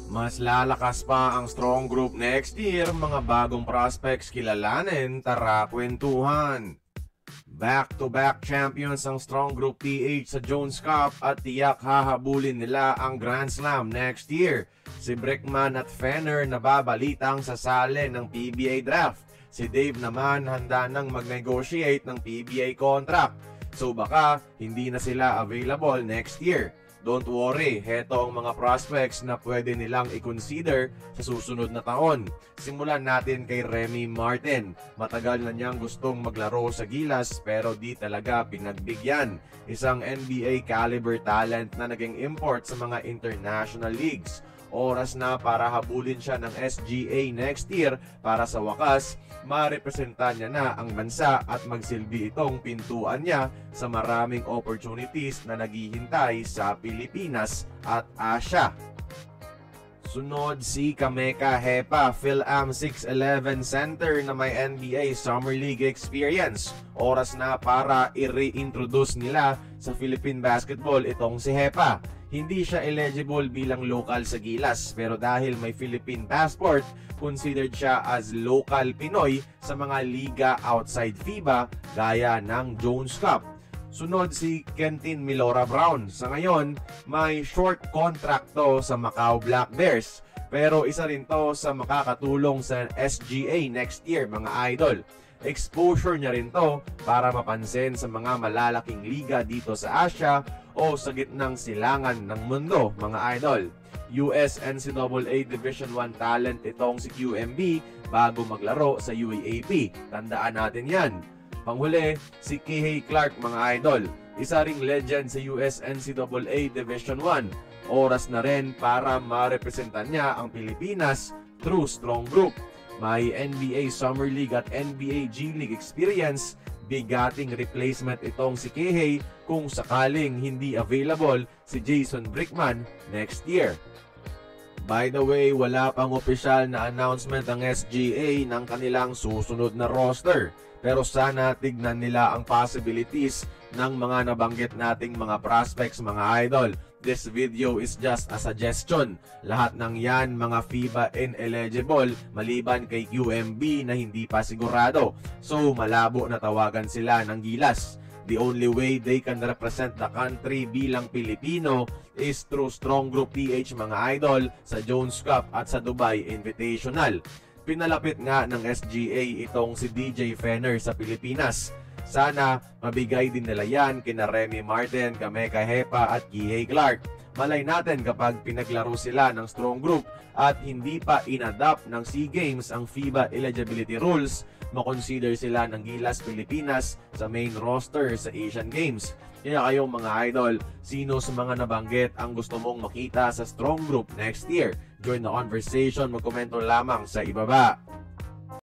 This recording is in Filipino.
Mas lalakas pa ang strong group next year, mga bagong prospects kilalanin, tara kwentuhan. Back-to-back champions ang strong group PH sa Jones Cup at tiyak hahabulin nila ang Grand Slam next year. Si Brickman at Fenner nababalitang sasali ng PBA draft. Si Dave naman handa nang mag-negotiate ng PBA contract. So baka hindi na sila available next year. Don't worry, heto ang mga prospects na pwede nilang i-consider sa susunod na taon. Simulan natin kay Remy Martin. Matagal na niyang gustong maglaro sa Gilas pero di talaga pinagbigyan. Isang NBA caliber talent na naging import sa mga international leagues. Oras na para habulin siya ng SGA next year para sa wakas, marepresenta niya na ang bansa at magsilbi itong pintuan niya sa maraming opportunities na naghihintay sa Pilipinas at Asia. Sunod si Kameka Hepa, Phil-Am 6'11" center na may NBA Summer League experience. Oras na para i-reintroduce nila sa Philippine basketball itong si Hepa. Hindi siya eligible bilang local sa Gilas pero dahil may Philippine passport, considered siya as local Pinoy sa mga liga outside FIBA gaya ng Jones Cup. Sunod si Kentin Milora Brown. Sa ngayon, may short contract to sa Macau Black Bears pero isa rin to sa makakatulong sa SGA next year, mga idol. Exposure niya rin to para mapansin sa mga malalaking liga dito sa Asia o sa gitnang silangan ng mundo, mga idol. US NCAA Division 1 talent itong si QMB bago maglaro sa UAAP. Tandaan natin yan. Panghuli, si Kihei Clark, mga idol. Isa ring legend sa US NCAA Division 1. Oras na rin para marepresentan niya ang Pilipinas through strong group. May NBA Summer League at NBA G League experience. Bigating replacement itong si Kihei kung sakaling hindi available si Jason Brickman next year. By the way, wala pang opisyal na announcement ang SGA ng kanilang susunod na roster. Pero sana tignan nila ang possibilities ng mga nabanggit nating mga prospects, mga idol. This video is just a suggestion. Lahat ng yan mga FIBA ineligible maliban kay QMB na hindi pa sigurado. So malabo na tawagan sila ng Gilas. The only way they can represent the country bilang Pilipino is through strong group PH, mga idol, sa Jones Cup at sa Dubai Invitational. Pinalapit nga ng SGA itong si DJ Fenner sa Pilipinas. Sana mabigay din nila yan kina Remy Martin, Kameka Hepa at Kihei Clark. Malay natin kapag pinaglaro sila ng strong group at hindi pa inadapt ng SEA Games ang FIBA eligibility rules, makonsider sila ng Gilas Pilipinas sa main roster sa Asian Games. Kaya kayong mga idol, sino sa mga nabanggit ang gusto mong makita sa strong group next year? Join the conversation, magkomento lamang sa ibaba.